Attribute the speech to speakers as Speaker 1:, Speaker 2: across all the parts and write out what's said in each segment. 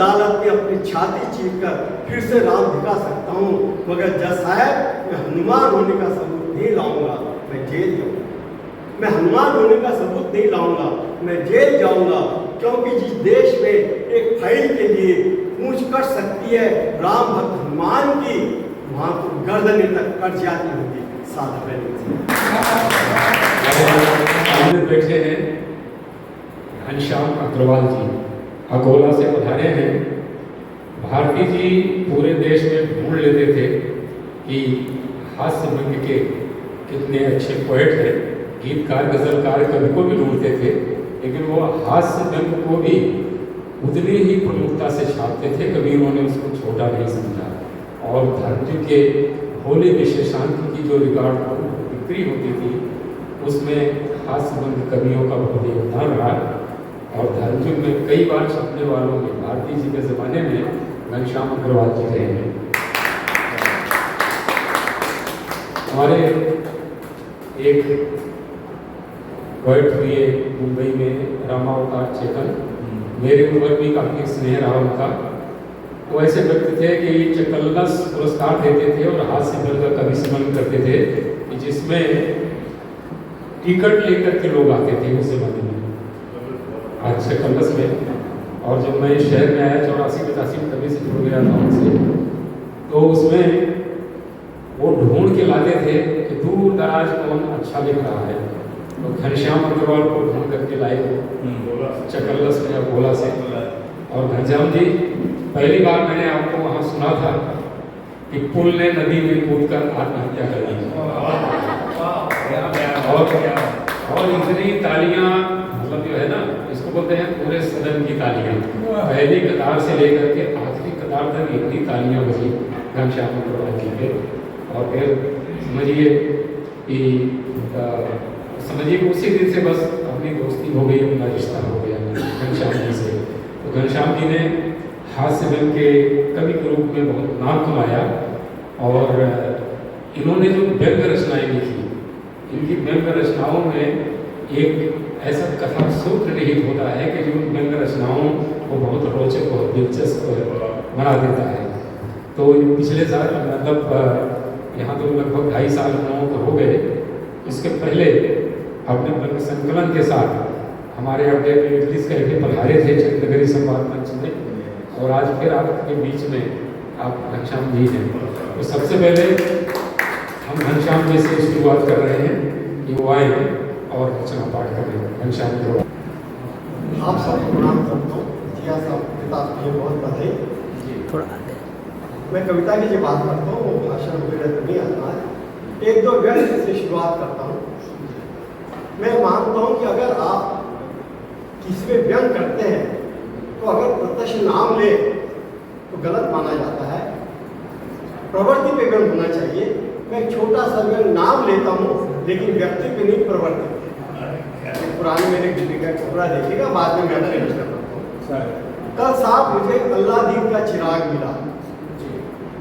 Speaker 1: अदालत में अपनी छाती चीर कर फिर से राम दिखा सकता हूँ, मगर जज साहब मैं हनुमान होने का सबूत नहीं लाऊंगा, मैं जेल जाऊंगा। मैं हनुमान होने का सबूत नहीं लाऊंगा, मैं जेल जाऊंगा, क्योंकि जिस देश में एक फाइल के लिए पूछ कट सकती है राम भक्त हनुमान की, वहां तो गर्दने तक कट जाती होगी साधारण।
Speaker 2: बैठे हैं घनश्याम अग्रवाल जी, अकोला से पधारे हैं। भारती जी पूरे देश में ढूंढ लेते थे कि हास्य व्यंग्य के कितने अच्छे पोएट हैं, गीतकार गजलकार कवि को भी ढूंढते थे, लेकिन वो हास्य व्यंग्य को भी उतनी ही प्रमुखता से छापते थे, कबीरों ने उसको छोटा नहीं समझा। और धर्म के होली विशेषांक की जो रिकॉर्ड बिक्री होती थी उसमें हास्य व्यंग्य कवियों का बहुत योगदान रहा। और धर्मयुग में कई बार छपने वालों में भारती जी के ज़माने में घनश्याम अग्रवाल जी रहे हैं। हमारे एक पोएट हुए मुंबई में रामावतार चेतन, मेरे ऊपर भी काफ़ी स्नेह रहा उनका। वो ऐसे व्यक्ति थे कि चकल्लस पुरस्कार देते थे और हास्य व्यंग्य का कवि सम्मान करते थे, कि जिसमें टिकट लेकर के लोग आते थे उस जमाने में, आज चकल्लस में। और जब मैं शहर में आया 84-85 में, तभी से जुड़ गया था उनसे, तो उसमें वो ढूंढ के लाते थे कि दूर दराज कौन अच्छा लिख रहा है, तो घनश्याम अग्रवाल को ढूंढ करके लाए चकल्लस में, अकोला से। और घनश्याम जी, पहली बार मैंने आपको वहाँ सुना था कि पुल ने नदी में कूदकर आत्महत्या कर ली, और इतनी तालियां, मतलब जो है ना, इसको बोलते हैं पूरे सदन की तालियां, पहली कतार से लेकर के आखिरी कतार तक इतनी तालियां बजी घनश्याम अग्रवाल जी के। और फिर समझिए कि उसी दिन से बस अपनी दोस्ती हो गई, अपना रिश्ता हो गया घनश्याम जी से। तो घनश्याम जी ने हास्य व्यंग्य के कवि के रूप में बहुत नाम कमाया। और इन्होंने जो व्यंग्य रचनाएं लिखी, इनकी व्यंग्य रचनाओं में एक ऐसा कथा सूत्र निहित होता है कि जो व्यंग्य रचनाओं को बहुत रोचक और दिलचस्प बना देता है। तो पिछले साल, मतलब यहाँ तो लगभग 2.5 साल हम लोगों को हो गए, इसके पहले अपने व्यंग्य संकलन के साथ हमारे अड्डे में रिलीज करके पधारे थे चंद्रगिरी संवाद मंच में, और आज फिर आपके बीच में आप घनश्याम जी हैं। तो सबसे पहले हम घनश्याम जी से शुरुआत कर रहे हैं कि वो आए और रचना पाठ कर रहे हैं। घनश्याम जी
Speaker 1: आप सबको प्रणाम करता हूँ। जिया साहब किताब के लिए बहुत बधाई।
Speaker 3: थोड़ा आगे
Speaker 1: मैं कविता की जो बात करता हूँ वो भाषण वगैरह तो नहीं आता है, एक दो व्यंग्य से शुरुआत करता हूँ। मैं मानता हूँ कि अगर आप किसी में व्यंग करते हैं तो अगर प्रत्यक्ष नाम ले तो गलत माना जाता है, प्रवृत्ति पे व्यंग होना चाहिए। मैं एक छोटा सा व्यंग नाम लेता हूँ, लेकिन व्यक्ति पे नहीं, प्रवृत्ति पे। पुराने मेरे दीपिका चोपड़ा देखिएगा, बाद में मैं अपने रचना करता हूँ। कल साहब मुझे अल्लादीन का चिराग मिला,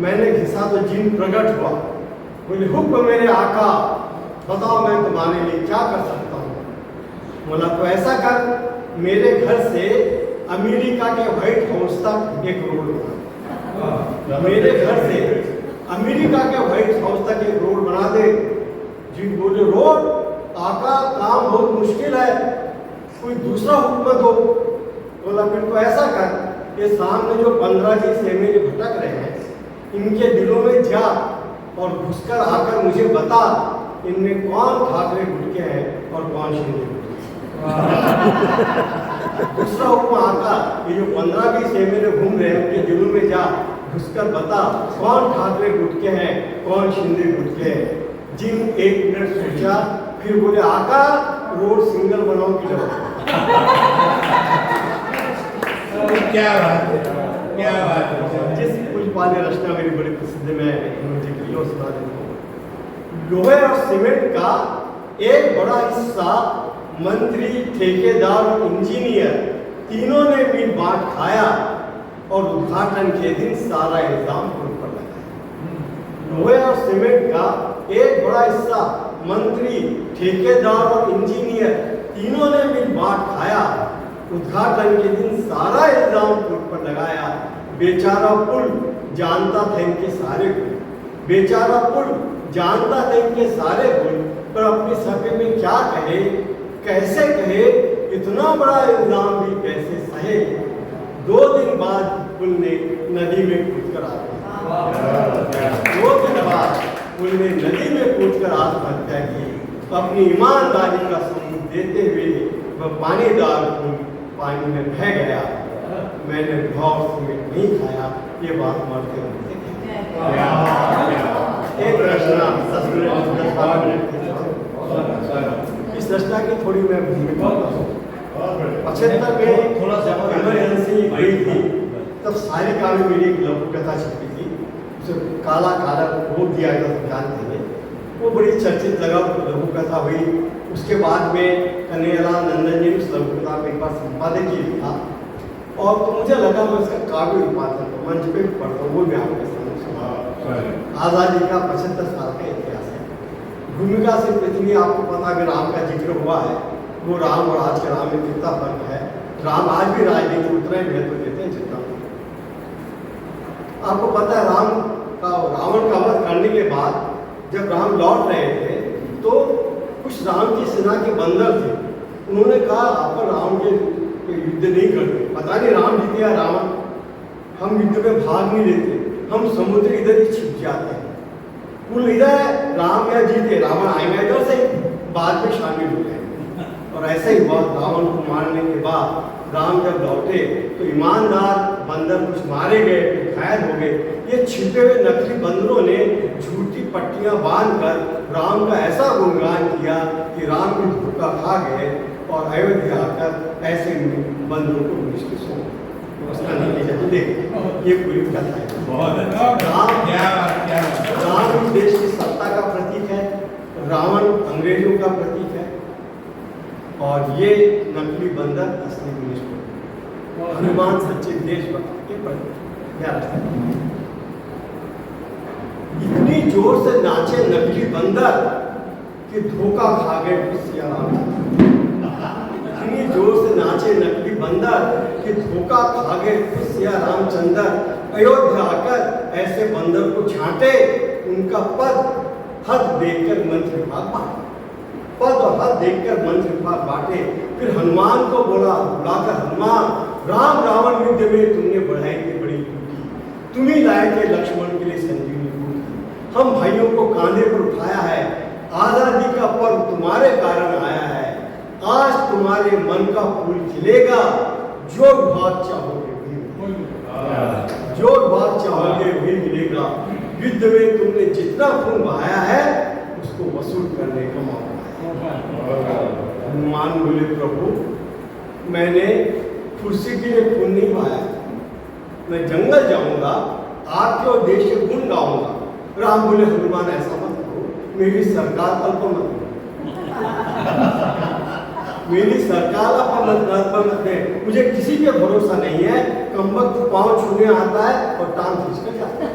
Speaker 1: मैंने घिसा तो जिन प्रकट हुआ, बोले हुक्म मेरे आका, बताओ मैं तुम्हारे लिए क्या कर सकता हूँ। बोला तो ऐसा कर, मेरे घर से अमेरिका के व्हाइट हाउस तक एक रोड बना, मेरे घर से अमेरिका के व्हाइट हाउस तक एक रोड बना दे। जी बोले रोड आका, काम बहुत मुश्किल है, कोई दूसरा हुक्म दो। बोला फिर तो ऐसा कर, ये सामने जो 15 जी से मेरे भटक रहे हैं, इनके दिलों में जा और घुसकर आकर मुझे बता, इनमें कौन ठाकरे गुटके हैं और कौन शिंदे गुटके। दूसरा हुक्म आका, ये जो 15-20 से मेरे घूम रहे हैं, उनके दिलों में जा, घुसकर बता कौन ठाकरे गुटके हैं, कौन शिंदे गुटके हैं। जिन 1 मिनट सोचा, फिर बोले आका रोड सिंगल बनाओ कि
Speaker 4: क्या बात है, क्या बात है।
Speaker 1: जिस पुष्पाली रचना मेरी बड़ी प्रसिद्ध है, मैं मुझे क्लियर सुना देता हूँ। लोहे और सीमेंट का एक बड़ा हिस्सा मंत्री, ठेकेदार और इंजीनियर तीनों ने मिल बांट खाया, और उद्घाटन के दिन सारा इल्जाम उन पर लगाया। लोहे और सीमेंट का एक बड़ा हिस्सा मंत्री, ठेकेदार और इंजीनियर तीनों ने मिल बांट खाया, उद्घाटन के दिन सारा इल्जाम पुल पर लगाया। बेचारा पुल जानता था इनके सारे गुण, बेचारा पुल जानता था इनके सारे गुण, पर अपनी सभ्य में क्या कहे, कैसे कहे, इतना बड़ा इल्जाम भी कैसे सहे। 2 दिन बाद पुल ने नदी में कूदकर आत्महत्या की। 2 दिन बाद पुल ने नदी में कूदकर आत्महत्या की। अपनी ईमानदारी का सबूत देते हुए वह पानीदार पुल पानी में बह गया। मैंने भाव से नहीं खाया, ये बात मरते मरते एक रचना 10 मिनट इस रचना की थोड़ी मैं भूमिका 75 में थोड़ा सा इमरजेंसी गई थी, तब सारी काव्य मेरी एक लघु कथा छपी थी, उसे काला काला वो दिया गया जानते हैं, वो बड़ी चर्चित लघु कथा हुई। उसके बाद में कन्हैयालाल नंदन जी ने उस लघु कथा में एक बार संपादकीय लिखा, और तो मुझे लगा मैं उसका काव्य रूपांतरण मंच पे पढ़ता हूँ, वो मैं आपके सामने सुना। आज़ादी का 75 साल का इतिहास है। भूमिका से पृथ्वी आपको पता, अगर राम का जिक्र हुआ है, वो राम और आज के राम में कितना फर्क है। राम आज भी राजनीति उतना ही महत्व देते हैं जितना आपको पता है। रावण का वध करने के बाद जब राम लौट रहे थे तो कुछ राम की सेना के बंदर थे, उन्होंने कहा अपन राम के युद्ध नहीं करते, पता नहीं राम जीते या रावण, हम युद्ध में भाग नहीं लेते, हम समुद्र इधर ही छिप जाते हैं। कुल इधर राम या जीते, रावण आएगा इधर से, बाद में शामिल हो गए। और ऐसा ही हुआ। रावण को मारने के बाद राम जब लौटे तो ईमानदार बंदर कुछ मारे गए, कुछ घायल हो गए। ये छिपे हुए नकली बंदरों ने झूठी पट्टियां बांधकर राम का ऐसा गुणगान किया कि राम भी धोखा खा गए और अयोध्या आकर ऐसे बंदरों को मुश्किल सो उसका नतीजा तो देख। ये पूरी कथा है।
Speaker 4: बहुत अच्छा।
Speaker 1: राम इस देश की सत्ता का प्रतीक है, रावण अंग्रेजों का प्रतीक है, और ये नकली बंदर असली मनुष्य, हनुमान सच्चे देशभक्त के प्रतीक। इतनी जोर से नाचे नकली बंदर कि धोखा खा गए सिया राम। इतनी जोर से नाचे नकली बंदर कि धोखा खा गए सिया रामचंद्र। अयोध्या आकर ऐसे बंदर को छांटे, उनका पद हद देखकर मंत्र विभाग बांटे, पद और हद देखकर मंत्र विभाग बांटे। फिर हनुमान को बोला, बुलाकर हनुमान, राम रावण युद्ध में तुमने बढ़ाई थी बड़ी टूटी, तुम ही लाए थे लक्ष्मण के लिए संजीवनी बूटी। हम भाइयों को कांधे पर उठाया है, आजादी का पर्व तुम्हारे कारण आया है। आज तुम्हारे मन का फूल खिलेगा, जो भाग चाहोगे जो भाग चाहोगे वही मिलेगा। युद्ध में तुमने जितना खून बहाया है उसको वसूल करने का मौका है। हनुमान बोले, प्रभु मैंने कुर्सी के लिए खून नहीं बहाया, मैं जंगल जाऊंगा, आपके और देश के गुण गाऊंगा। राम बोले, हनुमान ऐसा मत करो, मेरी सरकार अल्प मत मेरी सरकार मत दे, मुझे किसी पे भरोसा नहीं है। कमबख्त पांव छूने आता है और टांग खींच कर जाता है।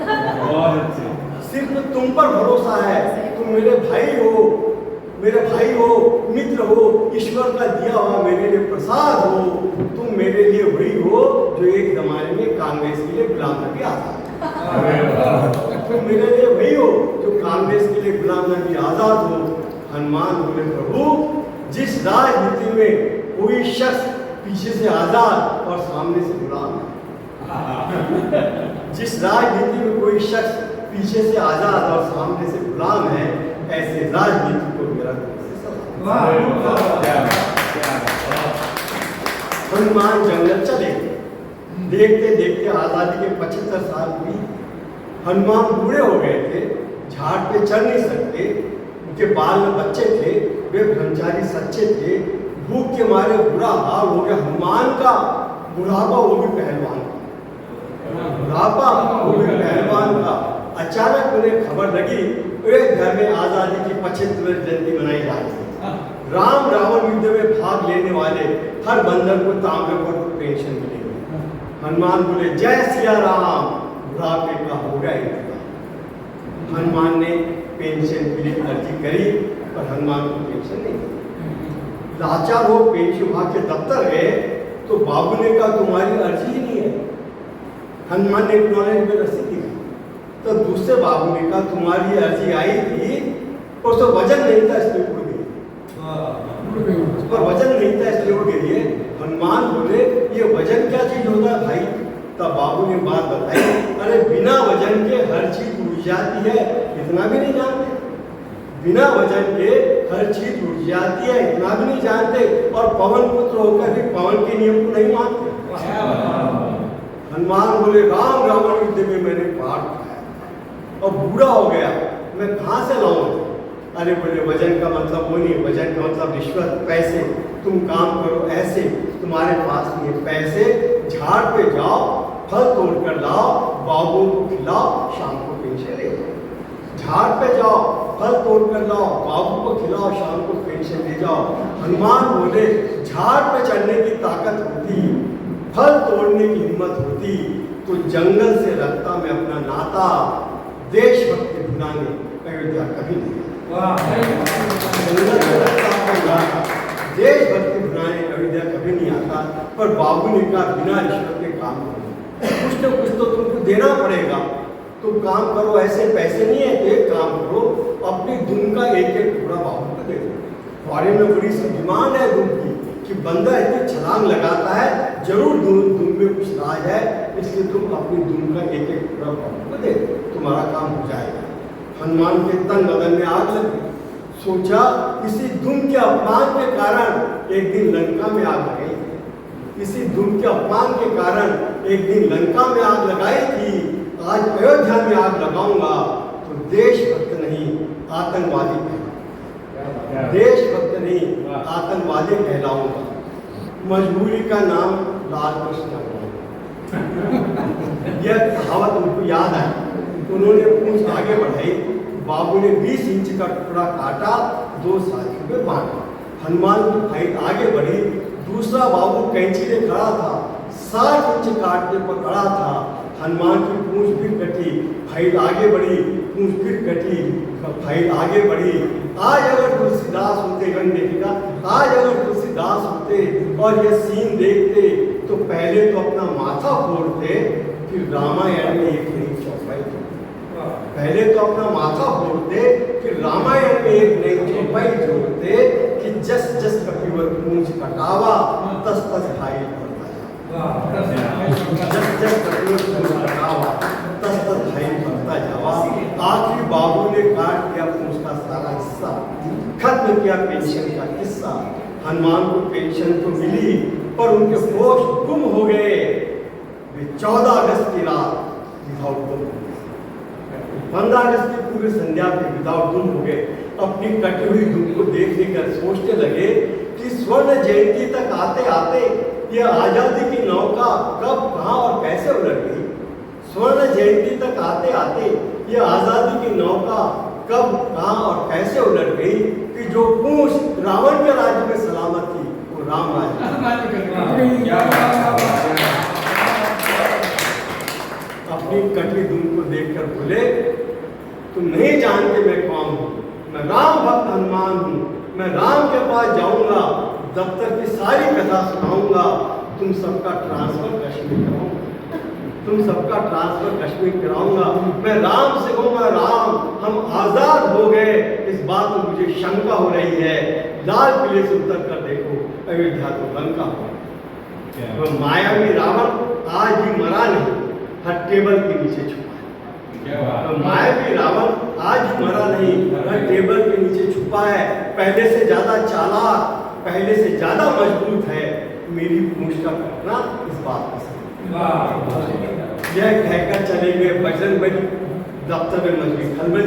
Speaker 1: सिर्फ तुम पर भरोसा है, तुम मेरे भाई हो, मित्र हो, ईश्वर का दिया हुआ मेरे लिए प्रसाद हो। तुम मेरे लिए वही हो जो एक जमाने में कांग्रेस के लिए गुलाम नबी आजाद। तुम मेरे लिए वही हो जो कांग्रेस के लिए गुलाम नबी आजाद हो। हनुमान बोले, प्रभु जिस राजनीति में कोई शख्स पीछे से आजाद और सामने से गुलाम है, जिस राजनीति में कोई शख्स पीछे से आजाद और सामने से गुलाम है, ऐसे राजनीति को मेरा हनुमान जंगल चले। देखते देखते आजादी के 75 साल हुई। हनुमान बूढ़े हो गए थे, झाड़ पे चढ़ नहीं सकते, उनके बाल में बच्चे थे, वे ब्रह्मचारी सच्चे थे। भूख के मारे बुरा हाल हो गया हनुमान का। बुढ़ापा वो भी पहलवान का, बुढ़ापा वो भी पहलवान का। अचानक उन्हें खबर लगी एक घर में आजादी की 75वीं जयंती मनाई जा रही है। राम रावण युद्ध में भाग लेने वाले हर बंदर को तांबे पर पेंशन मिलेगी। हनुमान बोले, जय सिया राम। बुढ़ापे का हो गया इंतजाम। हनुमान ने पेंशन के लिए अर्जी करी, पर हनुमान को पेंशन नहीं मिली। लाचार हो पेंशन विभाग के दफ्तर गए तो बाबू ने कहा तुम्हारी अर्जी ही नहीं है। हनुमान ने नॉलेज में रसीद दी। तो दूसरे बाबू ने कहा तुम्हारी अर्जी आई थी और तो वजन नहीं था इसलिए उड़ गई। पर वजन नहीं था इसलिए उड़ गई है। हनुमान बोले ये वजन क्या चीज होता है भाई? तब बाबू ने बात बताई, अरे बिना वजन के हर चीज उड़ जाती है, इतना भी नहीं जानते। बिना वजन के हर चीज उड़ जाती है, इतना भी नहीं जानते। और पवन पुत्र होकर भी पवन के नियम को नहीं मानते। हनुमान बोले राम रावण युद्ध में मैंने पाठ खाया और बूढ़ा हो गया, मैं कहाँ से लाऊं? अरे बोले वजन का मतलब वो नहीं, वजन का मतलब रिश्वत, पैसे। तुम काम करो ऐसे, तुम्हारे पास ये पैसे, झाड़ पे जाओ, फल तोड़ कर लाओ, बाबू को खिलाओ, शाम को पेंशन ले जाओ। झाड़ पे जाओ, फल तोड़ कर लाओ, बाबू को खिलाओ, शाम को पेंशन ले जाओ। हनुमान बोले झाड़ पे चढ़ने की ताकत होती, फल तोड़ने की हिम्मत होती तो जंगल से रखता मैं अपना नाता, देशभक्ति भुलाने अयोध्या कभी नहीं। जंगल से रखता अपना नाता, देशभक्ति भुलाने अयोध्या कभी नहीं आता। पर बाबू ने कहा बिना रिश्वत के काम करो, कुछ न कुछ तो तुमको देना पड़ेगा। तुम काम करो, ऐसे पैसे नहीं है तो एक काम करो, अपनी धुन का एक एक टुकड़ा बाबू को दे दो। फॉरेन में बड़ी सी डिमांड है धुन की कि बंदा इतनी छलांग लगाता है, जरूर धुन में कुछ राज है, इसलिए तुम अपनी धुन का एक एक टुकड़ा बाबू को दे दो, तुम्हारा काम हो जाएगा। हनुमान के तन बदन में आग लगी। सोचा किसी धुन के अपमान के कारण एक दिन लंका में आग लगाई, किसी धुन के अपमान के कारण एक दिन लंका में आग लगाई थी, आज अयोध्या में आग लगाऊंगा तो देशभक्त नहीं आतंकवादी कहलाऊंगा, देशभक्त नहीं आतंकवादी कहलाऊंगा। मजबूरी का नाम लाल कृष्ण। यह कहावत उनको याद है। उन्होंने पूंछ आगे बढ़ाई, बाबू ने 20 इंच का टुकड़ा काटा, 2 साथियों में बांटा। हनुमान की फाइट आगे बढ़ी। दूसरा बाबू कैंची ले खड़ा था, 60 इंच काटने पर खड़ा था। हनुमान की पूंछ फिर कटी, फाइट आगे बढ़ी, पूंछ फिर कटी, फाइट आगे बढ़ी। आज अगर तुलसीदास होते, गण देखेगा, आज अगर तुलसीदास होते और ये सीन देखते तो पहले तो अपना माथा फोड़ते, फिर रामायण में एक नई चौपाई जोड़ते। पहले तो अपना माथा फोड़ते, फिर रामायण में एक नई चौपाई जोड़ते कि जस जस कपिवर पूंछ कटावा, तस तस घायल पड़ता जावा। जस जस कपिवर पूंछ कटावा, तस तस घायल पड़ता जावा। आखिरी बाबू ने काट दिया पूंछ का सारा हिस्सा, खत्म किया पेंशन का किस्सा। हनुमान को पेंशन तो मिली पर उनके होश गुम हो गए। वे 14 अगस्त की रात विदाउट गुम हो गए, 15 अगस्त की पूरी संध्या पे विदाउट गुम हो गए। अपनी कटी हुई धूप को देख लेकर सोचने लगे कि स्वर्ण जयंती तक आते आते यह आजादी की नौका कब, कहां और कैसे उलट गई। स्वर्ण जयंती तक आते आते यह आजादी की नौका कब, कहां और कैसे उलट गई कि जो पूंछ रावण के राज्य में सलामत थी वो राम राज्य। अपनी कटी धूम को देखकर बोले तुम नहीं जानते मैं कौन हूँ, मैं राम भक्त हनुमान हूँ। मैं राम के पास जाऊंगा, दफ्तर की सारी कथा सुनाऊंगा, तुम सबका ट्रांसफर कश्मीर कराऊंगा, तुम सबका ट्रांसफर कश्मीर कराऊंगा। मैं राम से कहूँगा राम हम आजाद हो गए, इस बात में मुझे शंका हो रही है। लाल किले से उतर कर देखो अयोध्या तो लंका हो गया। तो मायावी रावण आज भी मरा नहीं, हर टेबल के नीचे छुपा है। तो मायावी रावण आज भी मरा नहीं, हर टेबल के नीचे छुपा है। पहले से ज्यादा चालाक, पहले से ज्यादा मजबूत है। मेरी पूंछ का कटना इस बात का यह कहकर चले गए। बजरंग बली दफ्तर में मजबूरी खलबल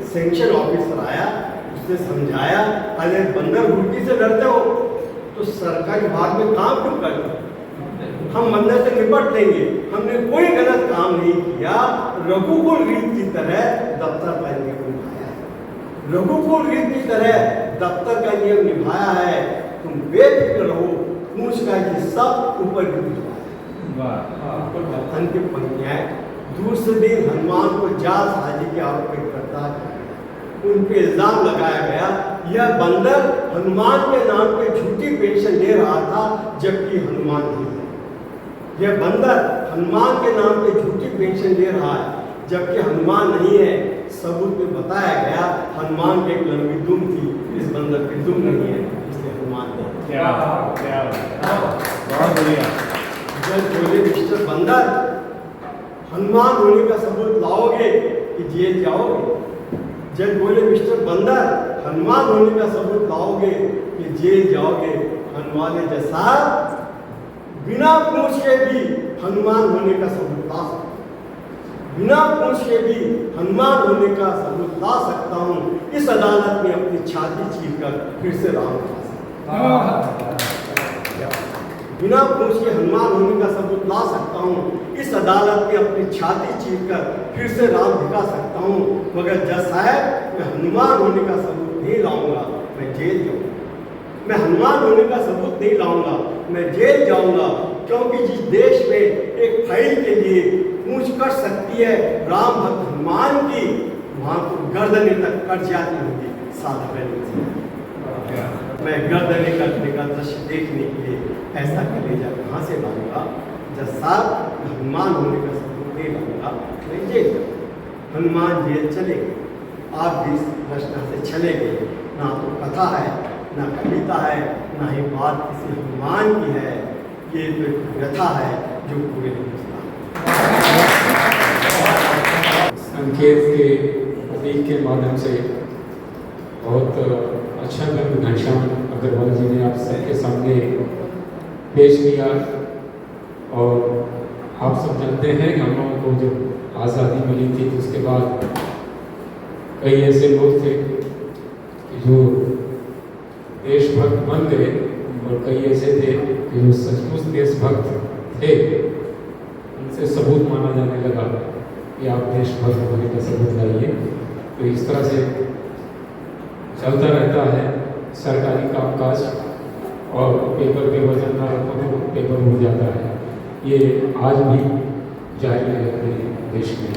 Speaker 1: सेंक्शन ऑफिसर आया, उसने समझाया अरे बंदर घुड़की से डरते हो तो सरकारी विभाग में काम क्यों करते हो, हम बंदर से निपट लेंगे, हमने कोई गलत काम नहीं किया। रघुकुल रीत की तरह दफ्तर का नियम निभाया है, रघुकुल रीत की तरह दफ्तर का नियम निभाया है। तुम बेफिक्र रहो, पूंछ का हिस्सा ऊपर गिर अंतिम पंक्तियां। दूसरे दिन हनुमान को जालसाजी के आरोपित करता है। उन पे इल्जाम लगाया गया यह बंदर हनुमान के नाम पे झूठी पेंशन ले रहा था जबकि हनुमान नहीं है। यह बंदर हनुमान के नाम पे झूठी पेंशन ले रहा है जबकि हनुमान नहीं है। सबूत में बताया गया हनुमान की एक लंबी दुम थी, इस बंदर की दुम नहीं है, इसलिए हनुमान नहीं।
Speaker 4: क्या क्या बहुत बढ़िया।
Speaker 1: जज बोले मिस्टर बंदर हनुमान होने का सबूत लाओगे कि जेल जाओगे? जज बोले मिस्टर बंदर हनुमान होने का सबूत लाओगे कि जेल जाओगे? हनुमान ने जज साहब बिना पूछ के भी हनुमान होने का सबूत ला सकता हूं, बिना पूछ के भी हनुमान होने का सबूत ला सकता हूं। इस अदालत में अपनी छाती चीरकर फिर से राम दिखा सकता हूं। बिना पूछ के हनुमान होने का सबूत ला सकता हूँ। इस अदालत में अपनी छाती चीरकर फिर से राम दिखा सकता हूँ। मगर जज साहब मैं हनुमान होने का सबूत नहीं लाऊंगा, मैं जेल जाऊंगा। मैं हनुमान होने का सबूत नहीं लाऊंगा, मैं जेल जाऊंगा। क्योंकि जिस देश में एक फाइल के लिए पूछ कर सकती है राम भक्त हनुमान की, वहाँ तो गर्दने तक कट जाती होगी साधारण से। मैं गर्दने कटने का दृश्य देखने के लिए ऐसा कलेजा कहाँ से लाऊंगा? जज साहब हनुमान होने का सबूत नहीं लाऊंगा, मैं जेल जाऊंगा। हनुमान जेल चले गए, आप भी इस रचना से चले गए। ना तो कथा है, ना कविता है, ना ही बात किसी हनुमान की है, ये तो एक व्यथा है जो पूरे हिंदुस्तान।
Speaker 2: संकेत के प्रतीक के माध्यम से बहुत अच्छा ग्रंथ घनश्याम अग्रवाल जी ने आप सबके सामने पेश किया। और आप सब जानते हैं कि हम लोगों को जब आज़ादी मिली थी तो उसके बाद कई ऐसे लोग थे कि जो देशभक्त बन गए और कई ऐसे थे कि जो सचमुच देशभक्त थे, उनसे सबूत माना जाने लगा कि आप देशभक्त होने का सबूत लाइए। तो इस तरह से चलता रहता है सरकारी कामकाज, और पेपर पे वजन ना रखो तो पेपर हो जाता है। ये आज भी जारी है अपने देश में।